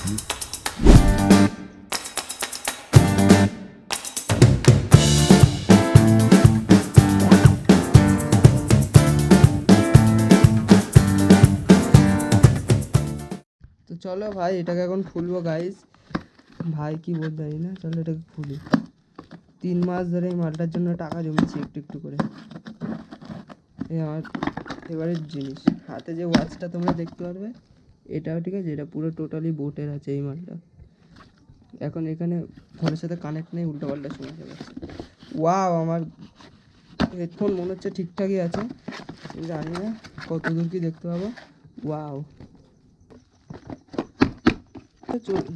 তো চলো ভাই এটাকে এখন খুলবো গাইস। ভাই কি বলতে জানি না, চলো এটাকে খুলি। 3 মাস ধরে এই মালটার জন্য টাকা জমিয়েছি একটু একটু করে। এই আমার ফেভারিট জিনিস। হাতে যে ওয়াচটা তোমরা দেখতে পারবে এটাও ঠিক আছে, এটা পুরো টোটালি বোটের আছে এই মালটা। এখন এখানে ফোনের সাথে কানেক্ট নেই, উল্টোপাল্টা শোনা যাচ্ছে। ওয়াও, আমার হেডফোন মনে হচ্ছে ঠিকঠাকই আছে, জানি না কত দূর কি দেখতে পাবো। ওয়াও,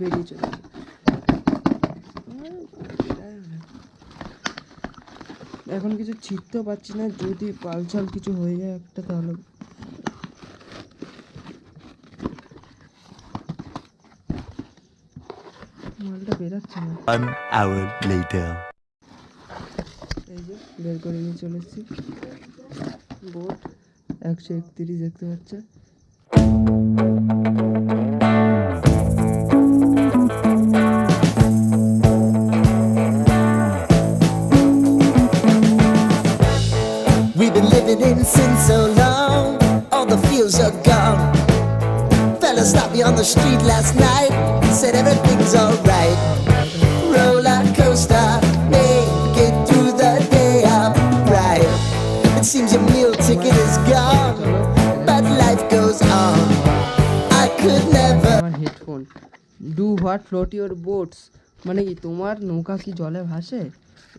বেরিয়ে চলে এখন কিছু ছিটতেও পাচ্ছি না, যদি পালচাল কিছু হয়ে যায় একটা তাহলে। মালটা বেরাচ্ছে না। 1 hour later. এই যে বের করে নিয়ে চলে এসেছি। বোট 131 দেখতে পাচ্ছে। We've been living in sin so long, all the feels are gone. Fella stopped me on the street last night, said everything's alright. Roller coaster, make it through the day upright. It seems your meal ticket is gone, but life goes on. I could never. আমার headphone do what float your boats, মানে কি তোমার নৌকা কি জলে ভাসে?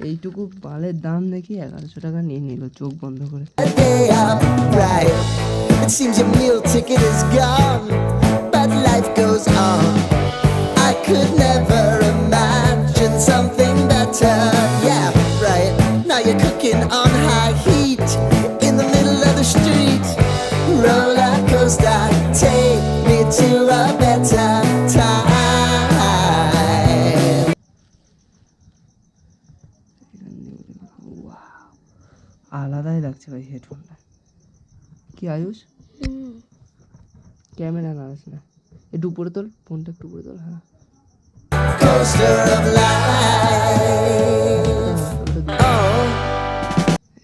এইটুকু বালের দাম দেখি 1100 টাকা নিয়ে নিল চোখ বন্ধ করে। Day upright. It seems your meal ticket is gone, but life goes on. I could never imagine something better. Yeah, right. Now you're cooking on high heat in the middle of the street. Roller coaster, take me to a better time. আলাদাই লাগছে ভাই হেডফোনটা। কি Ayush, camera নাড়াস না, একটু উপরে তোল ফোনটা, একটু উপরে তোল। হ্যাঁ, Coaster of life. Oh.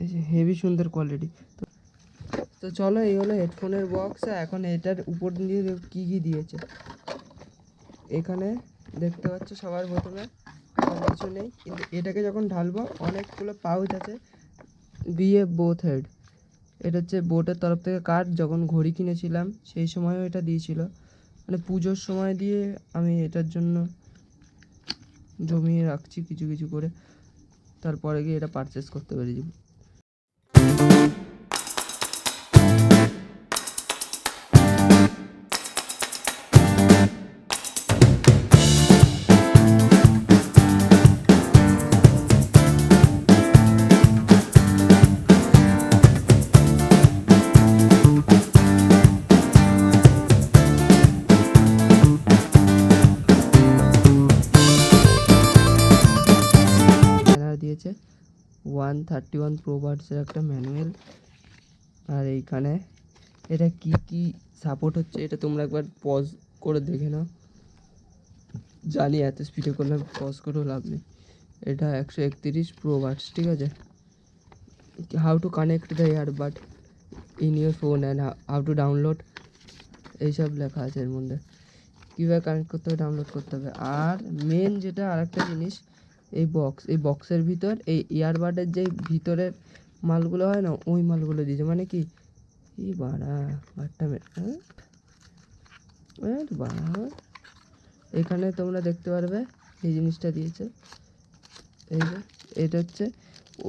এই যে হেভি সুন্দর কোয়ালিটি। তো চলো, এই হলো হেডফোনের বক্স। এখন এটার উপর দিয়ে কি কি দিয়েছে এখানে দেখতে পাচ্ছ। সবার প্রথমে কিছু নেই, কিন্তু এটাকে যখন ঢালবো অনেকগুলো পাউচ আছে। বিয়ে বোথ হেড, এটা হচ্ছে বোটের তরফ থেকে কার্ড। যখন ঘড়ি কিনেছিলাম সেই সময়ও এটা দিয়েছিল, মানে পুজোর সময় দিয়ে আমি এটার জন্য জমিয়ে রাখছি কিছু কিছু করে, তারপরে গিয়ে এটা পারচেস করতে পেরে যাবো। দিয়েছে 131 প্রোভার্ডসের একটা ম্যানুয়াল। আর এইখানে এটা কি কি সাপোর্ট হচ্ছে এটা তোমরা একবার পজ করে দেখে নাও। জানি এত স্পিডে করলে পজ করেও লাভ নেই। এটা 131 প্রোভার্ডস, ঠিক আছে। How to connect the earbud in your phone and how to download, এইসব লেখা আছে এর মধ্যে। কীভাবে কানেক্ট করতে হবে, ডাউনলোড করতে হবে। আর মেন যেটা আরেকটা জিনিস, এই বক্সের ভিতর এই ইয়ারবাডের যে ভিতরের মালগুলো হয় না, ওই মালগুলো দিয়েছে। মানে কি বাড়া বারটা বাড়া, এখানে তোমরা দেখতে পারবে এই জিনিসটা দিয়েছে। এই যে এটা হচ্ছে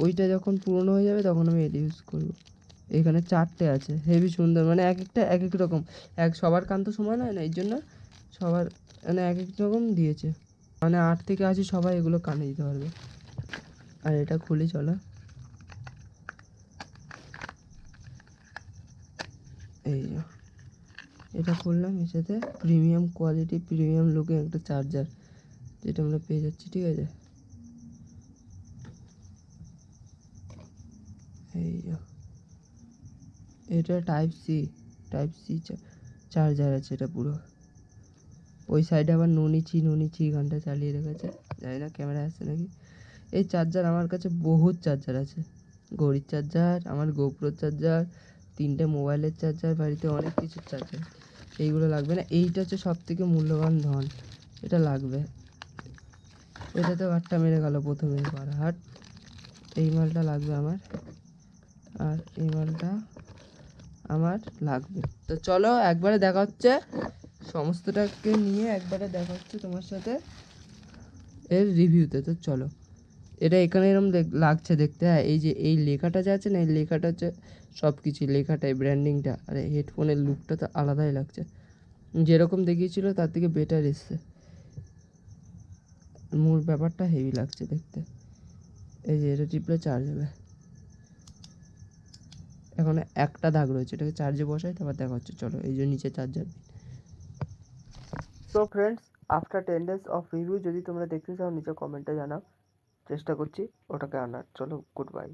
ওইটা যখন পুরনো হয়ে যাবে তখন আমি এটা ইউজ করবো। এখানে 4টে আছে, হেভি সুন্দর, মানে এক একটা এক এক রকম। সবার কান তো সমান হয় না, এই জন্য সবার মানে এক এক রকম দিয়েছে। মানে 8 থেকে 80 সবাই এগুলো কানে দিতে পারবে। আর এটা খুলি চলো। এই এটা খুললাম, এর সাথে প্রিমিয়াম কোয়ালিটি প্রিমিয়াম লুকে একটা চার্জার যেটা আমরা পেয়ে যাচ্ছি, ঠিক আছে। এই এটা টাইপ সি চার্জার আছে এটা পুরো। ওই সাইডে আবার ননিচি গানটা চালিয়ে রেখেছে, জানি না ক্যামেরা আসছে নাকি। এই চার্জার আমার কাছে বহুত চার্জার আছে, ঘড়ির চার্জার, আমার গোপ্রোর চার্জার, 3টে মোবাইলের চার্জার, বাড়িতে অনেক কিছুর চার্জার। এইগুলো লাগবে না, এইটা হচ্ছে সব থেকে মূল্যবান ধন, এটা লাগবে। এটা তো হাটটা মেরে গেল প্রথমেই পাড়া হাট। এই মালটা লাগবে আমার, আর এই মালটা আমার লাগবে। তো চলো একবারে দেখা হচ্ছে, সমস্তটাকে নিয়ে একবারে দেখা হচ্ছে তোমার সাথে এর রিভিউতে। তো চলো, এটা এখানে এরকম লাগছে দেখতে। হ্যাঁ, এই যে এই লেখাটা যে আছে না, এই লেখাটা হচ্ছে সব কিছু, লেখাটাই ব্র্যান্ডিংটা। আর হেডফোনের লুকটা তো আলাদাই লাগছে, যেরকম দেখিয়েছিল তার থেকে বেটার এসছে। মূল ব্যাপারটা হেভি লাগছে দেখতে। এই যে এটা টিপলে চার্জ হবে, এখন একটা দাগ রয়েছে, এটাকে চার্জে বসাই তারপর দেখা হচ্ছে। চলো, এই যে নিচে charger. So friends, after 10 days of review যদি তোমরা দেখতে চাও নিচে কমেন্টে জানাও, চেষ্টা করছি ওটাকে আনার। চলো, গুড বাই।